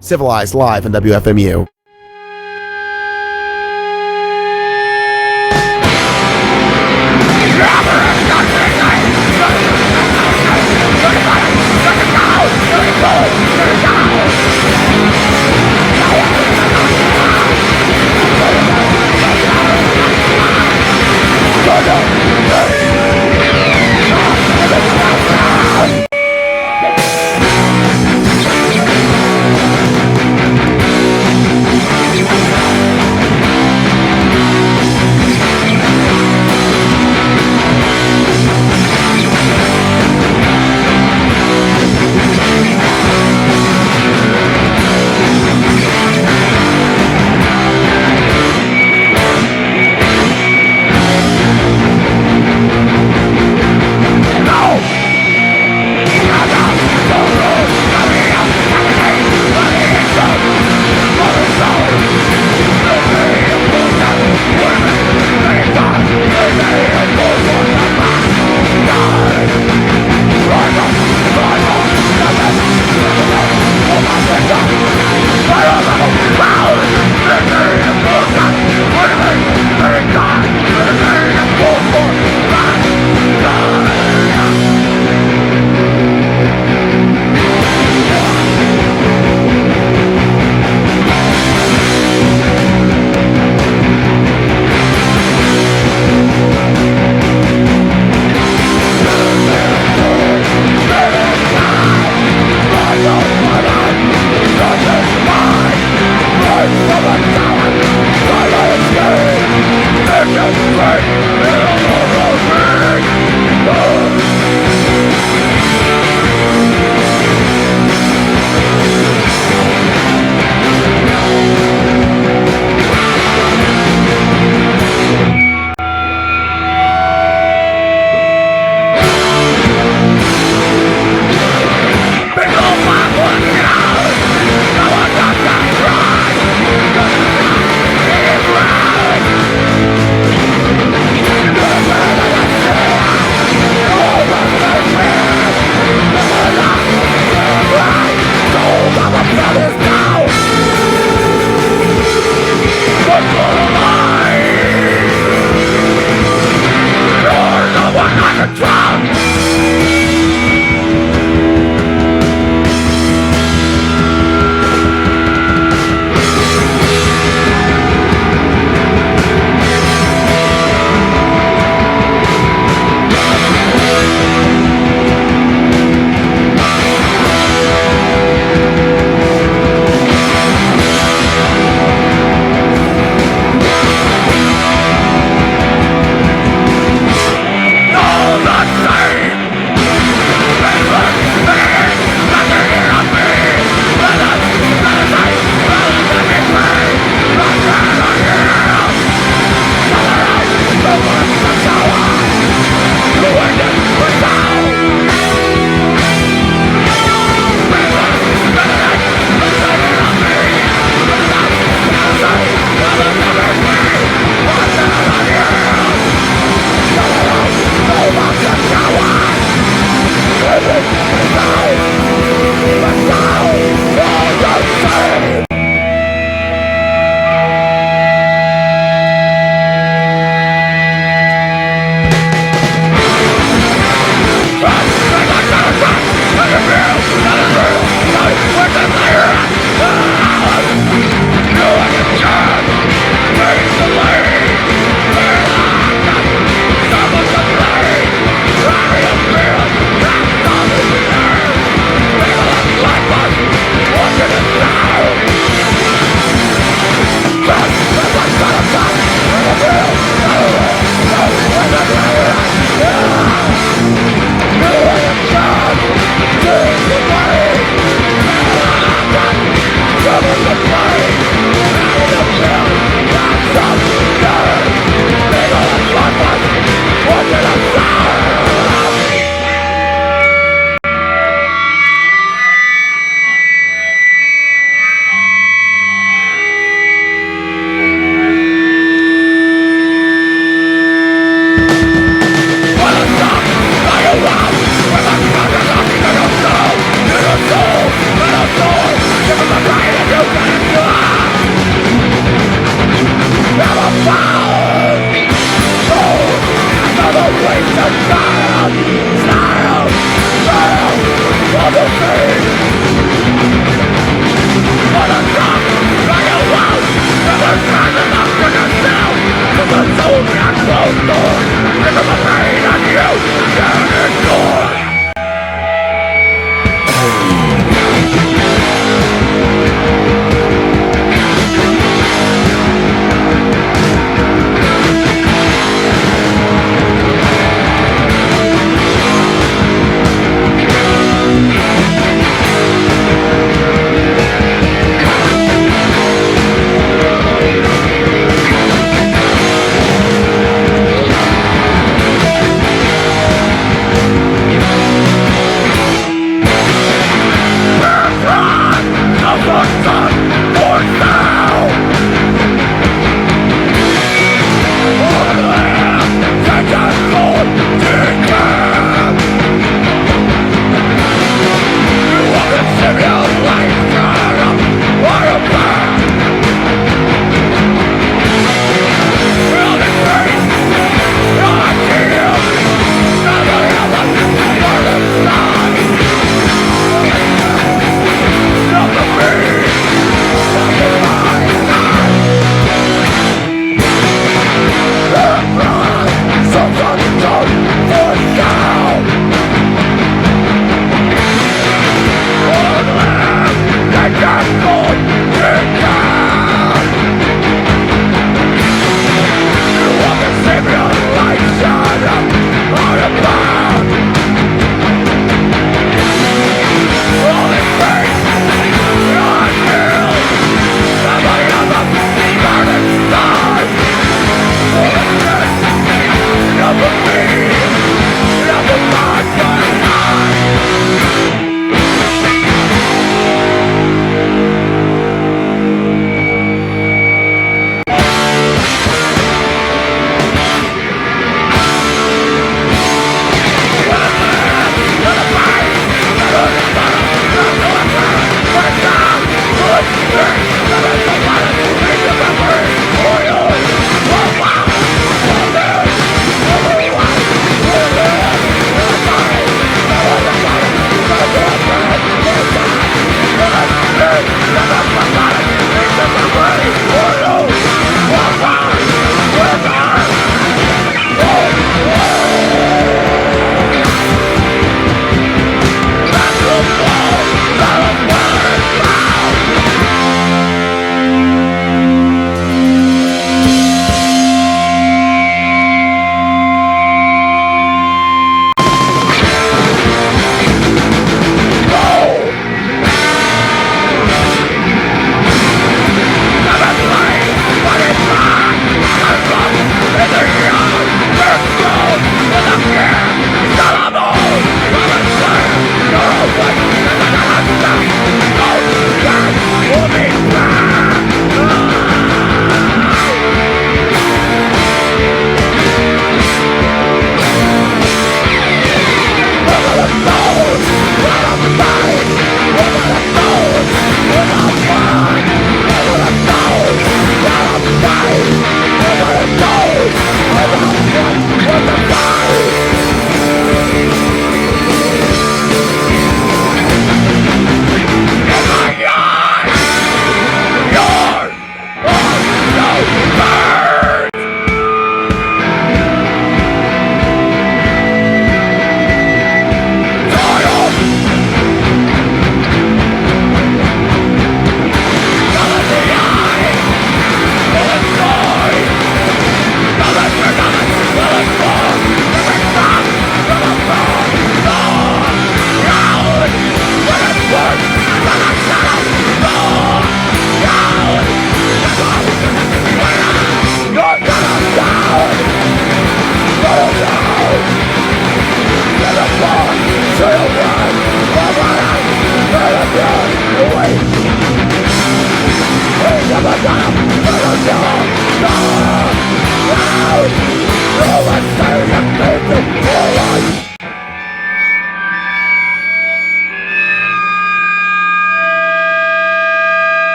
Civilized live on W.F.M.U.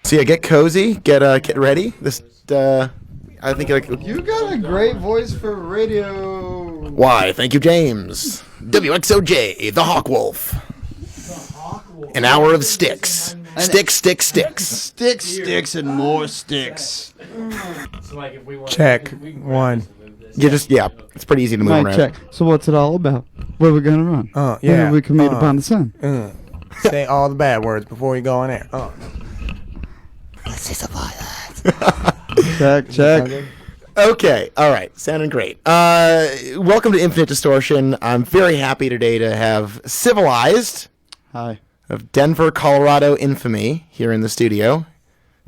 So yeah, get cozy, get ready. This I think like You got a great voice for radio. why? Thank you, James. WXOJ, the Hawk Wolf. An hour of sticks. Sticks. Sticks, and more sticks. Check. One. It's pretty easy to move Mic around. check. So what's it all about? What are we gonna run? Yeah. When we can meet upon the sun. Say all the bad words before you go on air. Check. Okay, all right, sounding great. Welcome to Infinite Distortion. I'm very happy today to have Civilized Hi. of Denver, Colorado infamy here in the studio.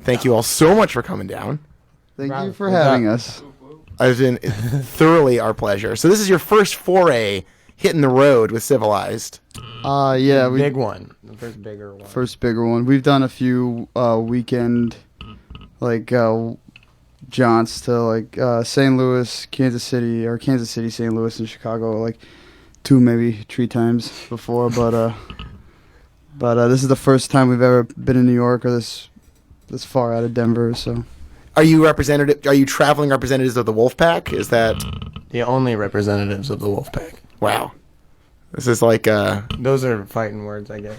Thank you all so much for coming down. Thank you for having us. It's been thoroughly our pleasure. So this is your first foray hitting the road with Civilized. Yeah, Big one. The first bigger one. first bigger one. We've done a few weekend jaunts to St. Louis, Kansas City, St. Louis, and Chicago, like 2 maybe 3 times before, but this is the first time we've ever been in New York or this far out of Denver. So, Are you traveling representatives of the Wolfpack? Is that The only representatives of the Wolfpack. wow? This is like Those are fighting words, I guess.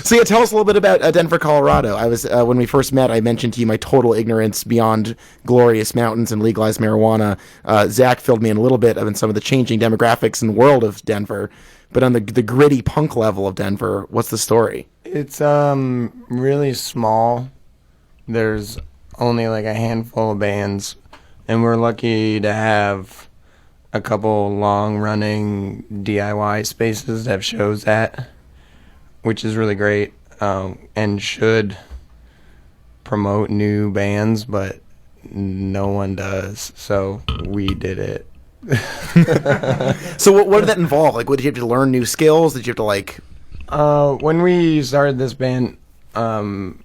So yeah, tell us a little bit about Denver, Colorado. I was when we first met, I mentioned to you my total ignorance beyond glorious mountains and legalized marijuana. Zach filled me in a little bit of some of the changing demographics in the world of Denver, but on the gritty punk level of Denver, what's the story? It's really small. There's only like a handful of bands, and we're lucky to have a couple long-running DIY spaces to have shows at, which is really great, and should promote new bands, but no one does, so we did it. So what did that involve? Like, what did you have to learn new skills? Did you have to like? When we started this band, it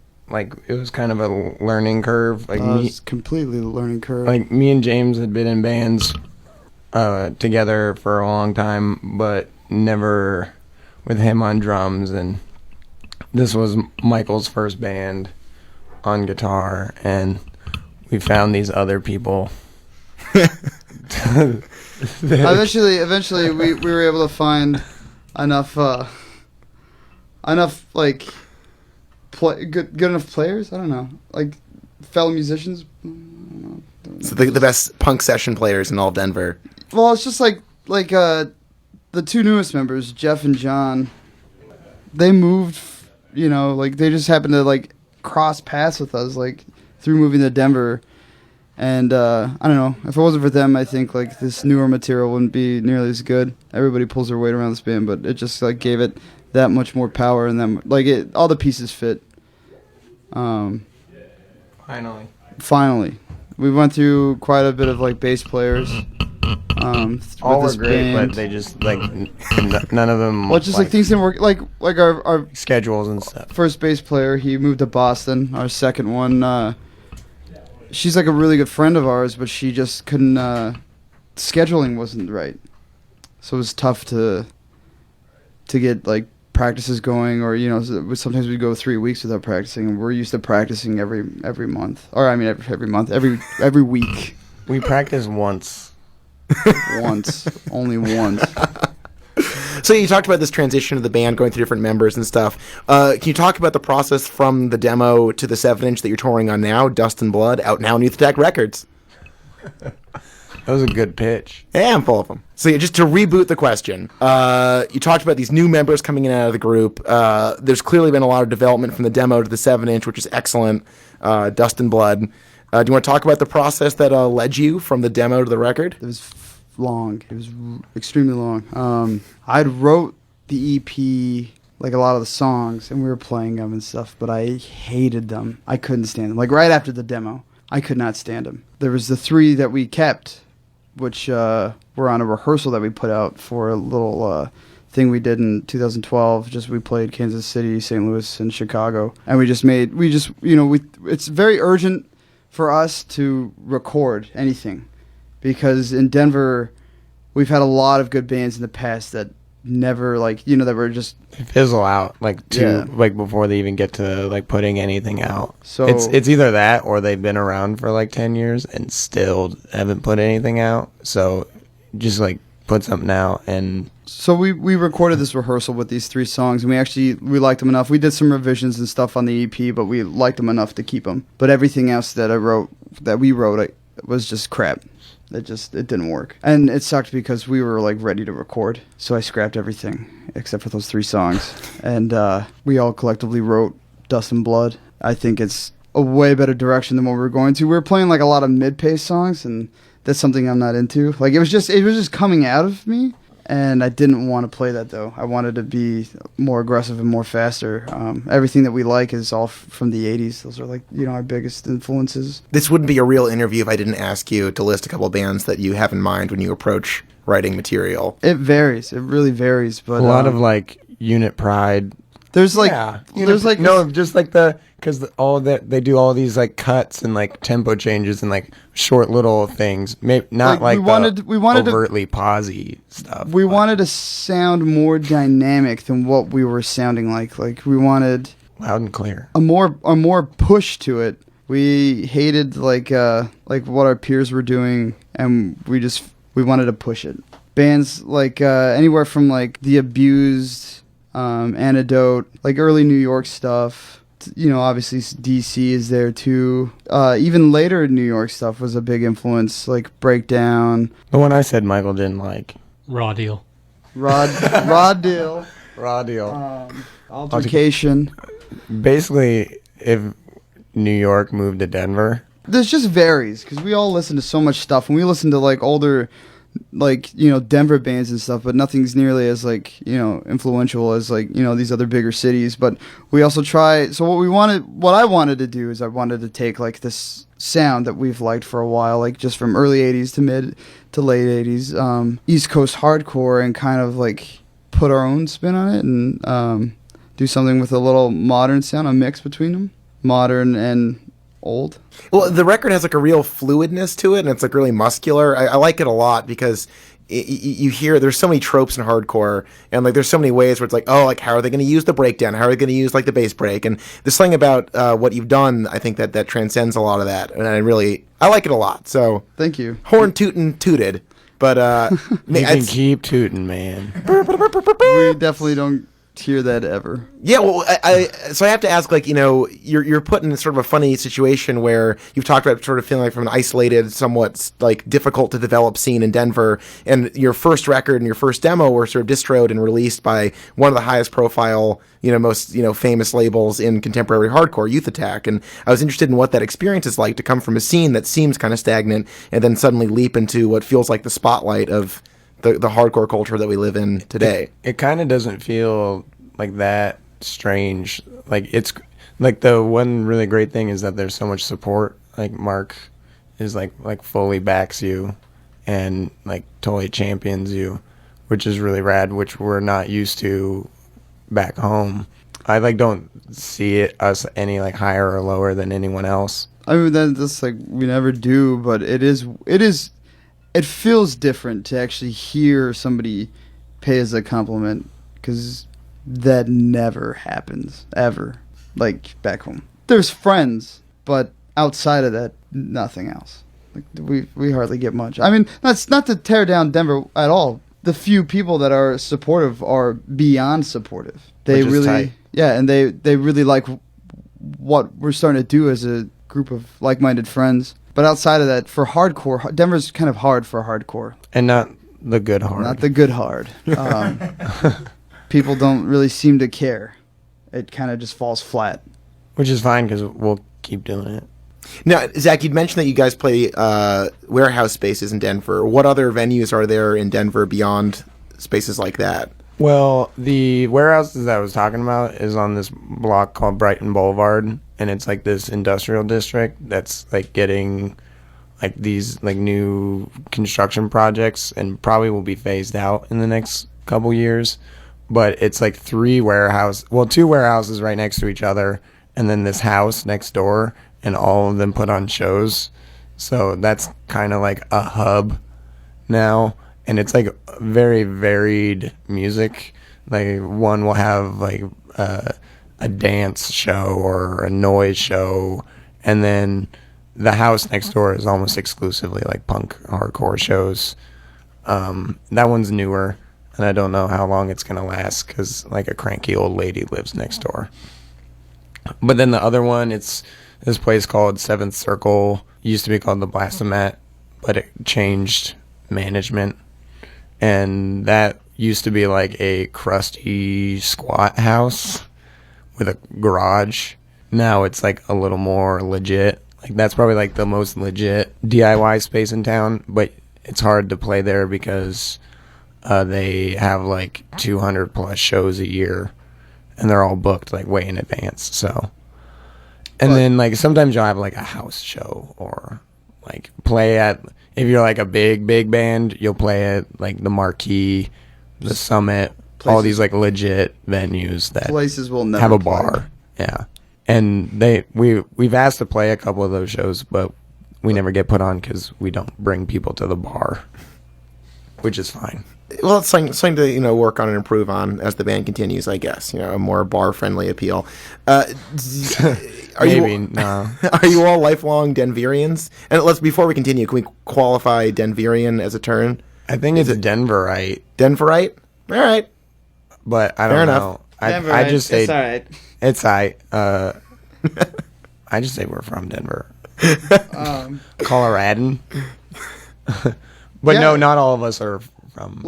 was kind of a learning curve. it was completely a learning curve. Like me and James had been in bands together for a long time, but never with him on drums, and this was Michael's first band on guitar, and we found these other people. Eventually we were able to find enough good enough players. I don't know, like fellow musicians. So the best punk session players in all of Denver. Well, it's just like the 2 newest members, Jeff and John. They moved, they just happened to cross paths with us through moving to Denver. And I don't know, if it wasn't for them, I think this newer material wouldn't be nearly as good. Everybody pulls their weight around this band, but it just gave it that much more power, and then all the pieces fit. Finally, we went through quite a bit of bass players. All were this great, band. but they just none of them. Well, just things didn't work. Like our schedules and stuff. first bass player, he moved to Boston. Our second one, she's a really good friend of ours, but she just couldn't. Scheduling wasn't right, so it was tough to get practices going, or sometimes we'd go 3 weeks without practicing, and we're used to practicing every month, or I mean every month, every week. We practiced once. Only once. So you talked about this transition of the band going through different members and stuff. Can you talk about the process from the demo to the 7-inch that you're touring on now, Dust and Blood, out now on Youth Attack Records? That was a good pitch. Yeah, I'm full of them. So yeah, just to reboot the question, you talked about these new members coming in and out of the group. There's clearly been a lot of development from the demo to the 7-inch, which is excellent, Dust and Blood. Do you want to talk about the process that led you from the demo to the record? It was long. It was extremely long. I'd wrote the EP, a lot of the songs, and we were playing them and stuff, but I hated them. I couldn't stand them. Right after the demo, I could not stand them. There was the 3 that we kept, which were on a rehearsal that we put out for a little thing we did in 2012. We played Kansas City, St. Louis, and Chicago, and it's very urgent for us to record anything, because in Denver we've had a lot of good bands in the past that never that were just fizzle out Yeah. before they even get to putting anything out. So- it's either that or they've been around for 10 years and still haven't put anything out. So just put something out. And So we recorded this rehearsal with these 3 songs, and we liked them enough. We did some revisions and stuff on the EP, but we liked them enough to keep them. But everything else that we wrote, was just crap. It didn't work, and it sucked because we were ready to record. So I scrapped everything except for those 3 songs, and we all collectively wrote "Dust and Blood." I think it's a way better direction than what we were going to. We were playing a lot of mid-pace songs, and that's something I'm not into. It was just coming out of me. And I didn't want to play that, though. I wanted to be more aggressive and more faster. Everything that we like is all from the 80s. Those are, our biggest influences. This wouldn't be a real interview if I didn't ask you to list a couple bands that you have in mind when you approach writing material. It varies. It really varies. But a lot of, Unit Pride. There's, because all that they do all these cuts and tempo changes and short little things. Maybe not we wanted overtly pausey stuff. We wanted to sound more dynamic than what we were sounding like. We wanted loud and clear. A more push to it. We hated what our peers were doing, and we wanted to push it. Bands anywhere from The Abused, Antidote, early New York stuff. Obviously DC is there too. Even later New York stuff was a big influence, Breakdown. The one I said Michael didn't like. Raw Deal. Raw Deal. Raw Deal. Altercation. Basically, if New York moved to Denver. This just varies, because we all listen to so much stuff, and we listen to older Denver bands and stuff, but nothing's nearly as influential as these other bigger cities. But we also try. So what I wanted to do is I wanted to take this sound that we've liked for a while, just from early 80s to mid to late 80s, East Coast hardcore, and kind of put our own spin on it, and do something with a little modern sound, a mix between them, modern and old. Well, the record has a real fluidness to it, and it's really muscular. I like it a lot because you hear there's so many tropes in hardcore, and there's so many ways where it's how are they going to use the breakdown? How are they going to use the bass break? And there's something about what you've done, I think that transcends a lot of that, and I like it a lot. So thank you. Horn tootin' tooted, but you can keep tooting, man. We definitely don't hear that ever. Yeah, well, so I have to ask, you're put in sort of a funny situation where you've talked about sort of feeling from an isolated, somewhat difficult to develop scene in Denver, and your first record and your first demo were sort of distroed and released by one of the highest profile, most famous labels in contemporary hardcore, Youth Attack, and I was interested in what that experience is like to come from a scene that seems kind of stagnant and then suddenly leap into what feels like the spotlight of the hardcore culture that we live in today. It kind of doesn't feel that strange. It's the one really great thing is that there's so much support. Mark is fully backs you and totally champions you, which is really rad, which we're not used to back home. I don't see us any higher or lower than anyone else. I mean, that's we never do, but it feels different to actually hear somebody pay us a compliment, because that never happens, ever, back home. There's friends, but outside of that, nothing else. We hardly get much. I mean, that's not to tear down Denver at all. The few people that are supportive are beyond supportive. They really, tight. Yeah, and they really like what we're starting to do as a group of like-minded friends. But outside of that, for hardcore, Denver's kind of hard for hardcore. And not the good hard. Not the good hard. People don't really seem to care. It kind of just falls flat. Which is fine, because we'll keep doing it. Now, Zach, you'd mentioned that you guys play warehouse spaces in Denver. What other venues are there in Denver beyond spaces like that? Well, the warehouses that I was talking about is on this block called Brighton Boulevard, and it's this industrial district that's getting these new construction projects, and probably will be phased out in the next couple years. But it's 2 warehouses right next to each other, and then this house next door, and all of them put on shows. So that's kind of a hub now. and it's like very varied music. Like one will have like a dance show or a noise show, and then the house next door is almost exclusively like punk hardcore shows. That one's newer, and I don't know how long it's gonna last because like a cranky old lady lives next door. But then the other one, it's this place called Seventh Circle. Used to be called the Blastomat, but it changed management, and that used to be like a crusty squat house with a garage. Now it's like a little more legit. Like that's probably like the most legit DIY space in town, but it's hard to play there because they have like 200 plus shows a year, and they're all booked like way in advance. So, and then like sometimes you'll have like a house show or like play at, if you're like a big band, you'll play at like the Marquee, the Summit, all these like legit venues that places will never have a play. bar. Yeah. And we've asked to play a couple of those shows, but we never get put on because we don't bring people to the bar, which is fine. Well, it's something to work on and improve on as the band continues, I guess. A more bar friendly appeal. No. Are you all lifelong Denverians? And before we continue, can we qualify Denverian as a term? I think it's Denverite. Denverite? All right. But I don't know. I just say it's all right. it's I. I just say we're from Denver. Coloradan. But no, not all of us are from.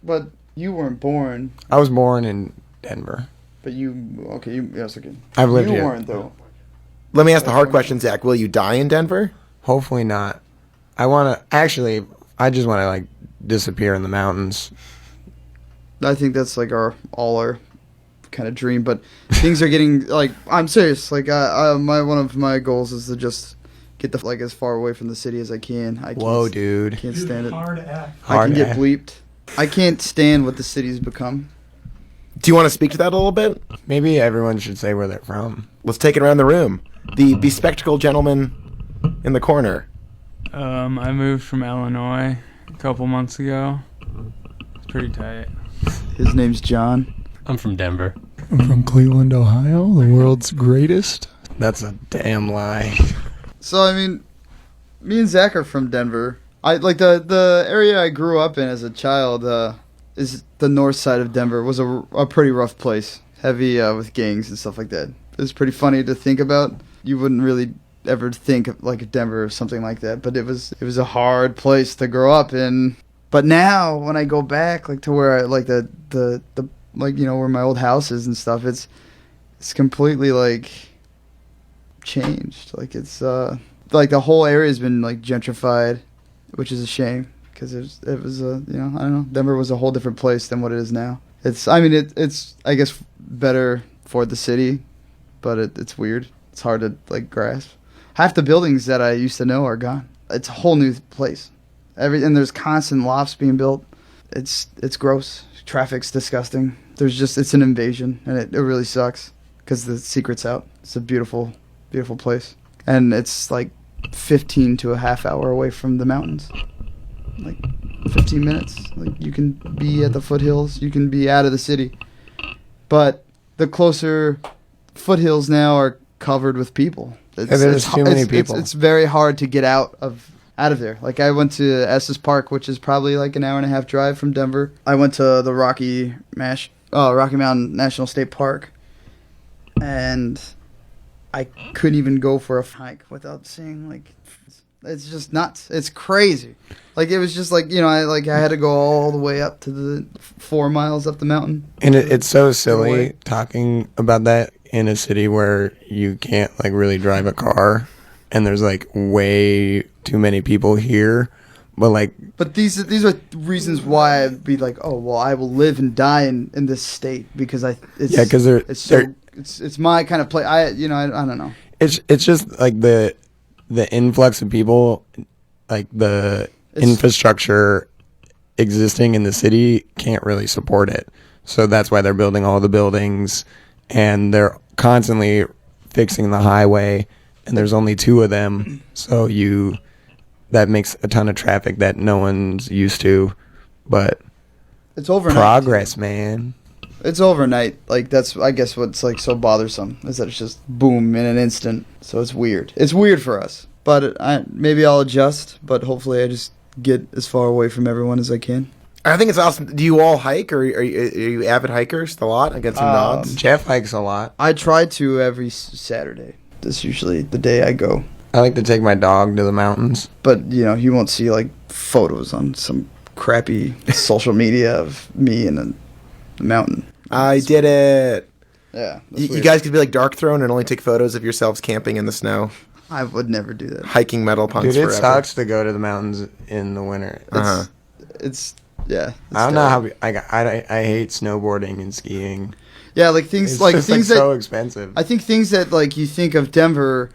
But you weren't born. I was born in Denver. But yes, okay. I've lived you here. You weren't though. Let me ask the hard question, Zach. Will you die in Denver? Hopefully not. I just want to like disappear in the mountains. I think that's like our kind of dream, but things are getting like, I'm serious. Like one of my goals is to just get as far away from the city as I can. Whoa, dude. Can't stand it. Hard F. I can get bleeped. I can't stand what the city's become. Do you want to speak to that a little bit? Maybe everyone should say where they're from. Let's take it around the room. The bespectacled gentleman in the corner. I moved from Illinois a couple months ago. It's pretty tight. His name's John. I'm from Denver. I'm from Cleveland, Ohio, the world's greatest. That's a damn lie. So, I mean, me and Zach are from Denver. I like the area I grew up in as a child is the north side of Denver. It was a pretty rough place, heavy with gangs and stuff like that. It was pretty funny to think about. You wouldn't really ever think of like Denver or something like that, but it was a hard place to grow up in. But now when I go back like to where I like the like where my old house is and stuff, it's completely like changed. Like it's like the whole area has been like gentrified, which is a shame because it was I don't know, Denver was a whole different place than what it is now. It's I guess better for the city, but it's weird. It's hard to like grasp. Half the buildings that I used to know are gone. It's a whole new place. And there's constant lofts being built. It's gross. Traffic's disgusting. It's an invasion, and it really sucks because the secret's out. It's a beautiful, beautiful place, and it's like 15 to a half hour away from the mountains. Like 15 minutes. Like you can be at the foothills. You can be out of the city, but the closer foothills now are covered with people. There's too many people. It's very hard to get out of there. Like I went to Estes Park, which is probably like an hour and a half drive from Denver. I went to the Rocky Mountain National State Park, and I couldn't even go for a hike without seeing like, it's just nuts. It's crazy. Like it was just like I had to go all the way up to the 4 miles up the mountain. And it's so silly talking about that in a city where you can't like really drive a car, and there's like way too many people here. But these are reasons why I'd be like, oh well, I will live and die in this state because it's my kind of place. I don't know. It's just like the influx of people, like the infrastructure existing in the city can't really support it. So that's why they're building all the buildings, and they're constantly fixing the highway, and there's only 2 of them. So that makes a ton of traffic that no one's used to. but It's overnight. progress, man. It's overnight. Like, that's, I guess, what's, like, so bothersome is that it's just boom in an instant. So it's weird. It's weird for us. But maybe I'll adjust, but hopefully I just get as far away from everyone as I can. I think it's awesome. Do you all hike, or are you avid hikers a lot? I got some nods. Jeff hikes a lot. I try to every Saturday. That's usually the day I go. I like to take my dog to the mountains. But, you know, you won't see, like, photos on some crappy social media of me in a mountain. I did it. Yeah. You guys could be like Dark Throne and only take photos of yourselves camping in the snow. I would never do that. Hiking metal punks Dude, it forever. sucks to go to the mountains in the winter. It's yeah. It's I don't know how I hate snowboarding and skiing. Yeah, like things It's like just things like that so expensive. I think things that like you think of Denver,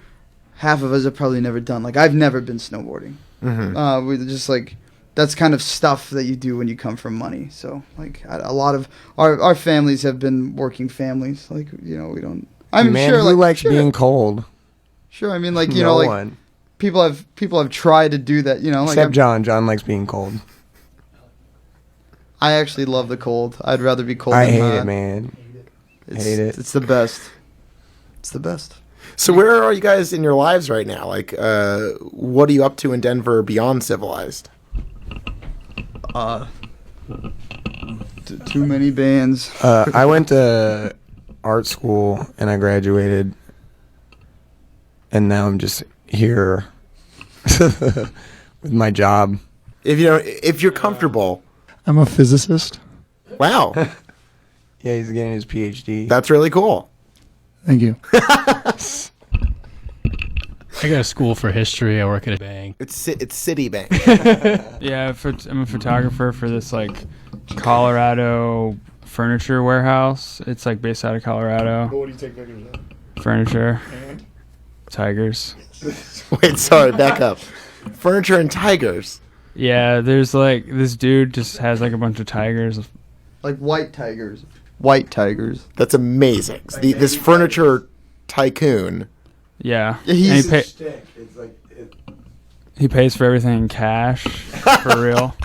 half of us have probably never done. Like I've never been snowboarding. We just like that's kind of stuff that you do when you come from money. So like a lot of our families have been working families. Like you know we don't. I'm Man, sure who like likes sure, being cold? Sure, I mean like you No know like one. people have tried to do that. You know like Except John. John likes being cold. I actually love the cold. I'd rather be cold. I than hate hot. it, man. It's, hate it. It's the best. It's the best. So where are you guys in your lives right now? Like, what are you up to in Denver beyond Civilized? Too many bands. I went to art school and I graduated, and now I'm just here with my job. If you're comfortable. I'm a physicist. Wow, Yeah, he's getting his PhD. that's really cool. Thank you. I go to school for history. I work at a bank. It's Citibank. Yeah, I'm a photographer for this like Colorado furniture warehouse. It's like based out of Colorado. What do you take pictures of? Furniture. Tigers. Wait, sorry, back up. Furniture and tigers. Yeah, there's like this dude just has like a bunch of tigers. Like white tigers. White tigers. That's amazing. This furniture tycoon. Yeah. Yeah, And he's- he pays for everything in cash. For real.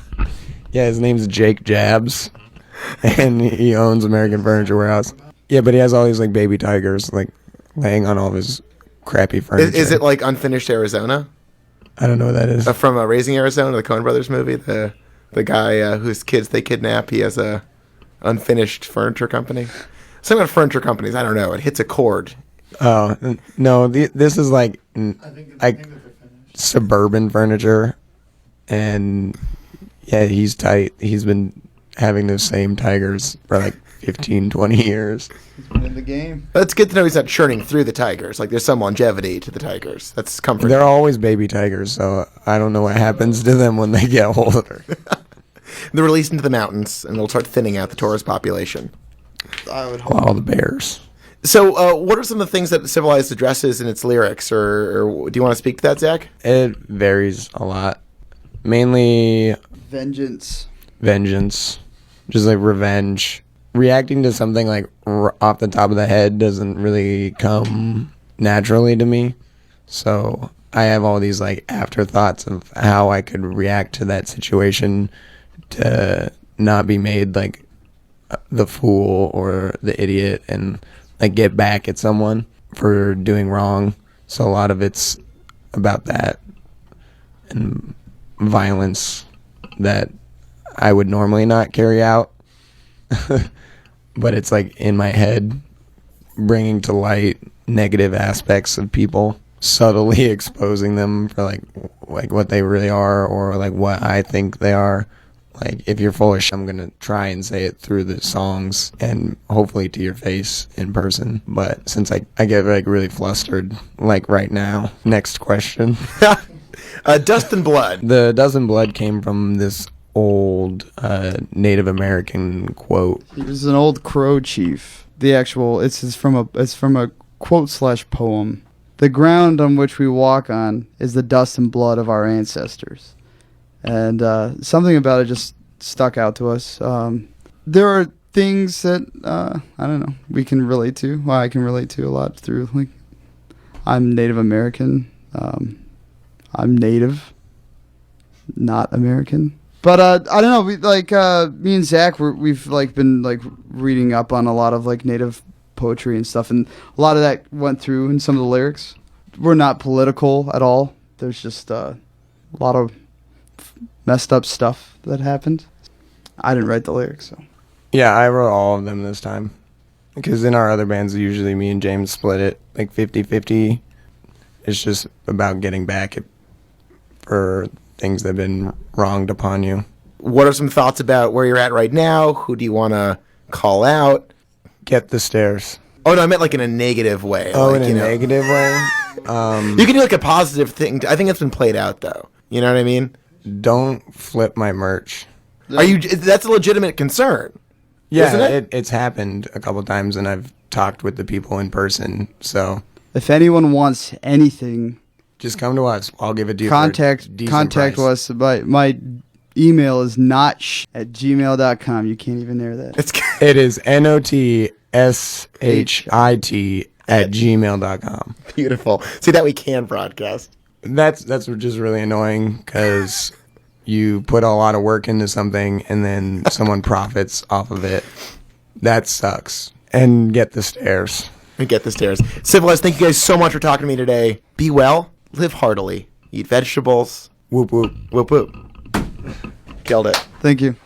Yeah, his name's Jake Jabs, and he owns American Furniture Warehouse. Yeah, but he has all these like baby tigers like laying on all of his crappy furniture. Is it like Unfinished Arizona? I don't know what that is. From Raising Arizona, the Coen Brothers movie? The guy whose kids they kidnap, he has a unfinished furniture company. Something about furniture companies, I don't know. It hits a chord. Oh no, this is like suburban furniture, and yeah, he's tight. He's been having those same tigers for like 15, 20 years. He's been in the game. That's good to know he's not churning through the tigers. Like there's some longevity to the tigers. That's comforting. They're always baby tigers, so I don't know what happens to them when they get older. They're released into the mountains, and they'll start thinning out the tourist population. I would hope. All the bears. So, what are some of the things that Civilized addresses in its lyrics, or do you want to speak to that, Zach? It varies a lot. Mainly Vengeance. vengeance, just like revenge. Reacting to something like off the top of the head doesn't really come naturally to me. So I have all these like afterthoughts of how I could react to that situation to not be made like the fool or the idiot and like get back at someone for doing wrong. So a lot of it's about that and violence that I would normally not carry out. But it's like in my head, bringing to light negative aspects of people, subtly exposing them for like what they really are or like what I think they are. Like if you're full of shit, I'm gonna try and say it through the songs and hopefully to your face in person. But since I get like really flustered, like right now. Next question. Dust and Blood. The Dust and Blood came from this old Native American quote. He was an old Crow chief. The actual it's from a quote / poem. The ground on which we walk on is the dust and blood of our ancestors, and something about it just stuck out to us. There are things that I don't know we can relate to. Well, I can relate to a lot through like I'm Native American. I'm Native, not American. But I don't know. We me and Zach, we've like been like reading up on a lot of like native poetry and stuff, and a lot of that went through in some of the lyrics. We're not political at all. There's just a lot of messed up stuff that happened. I didn't write the lyrics, so. Yeah, I wrote all of them this time. Because in our other bands, usually me and James split it like 50-50. It's just about getting back for things that have been wronged upon you. What are some thoughts about where you're at right now? Who do you want to call out? Get the stairs. Oh, no, I meant like in a negative way. Oh, like, in a negative way? You can do like a positive thing. I think that's been played out, though. You know what I mean? Don't flip my merch. That's a legitimate concern. Yeah, isn't it? It's happened a couple times, and I've talked with the people in person. So if anyone wants anything, just come to us. I'll give it to you. Contact price. us. My email is notsh@gmail.com. You can't even hear that. It is notshit@gmail.com. Beautiful. See, that we can broadcast. That's just really annoying because you put a lot of work into something and then someone profits off of it. That sucks. And get the stairs. Civilized, thank you guys so much for talking to me today. Be well, live heartily, eat vegetables. Whoop whoop. Whoop whoop. Killed it. Thank you.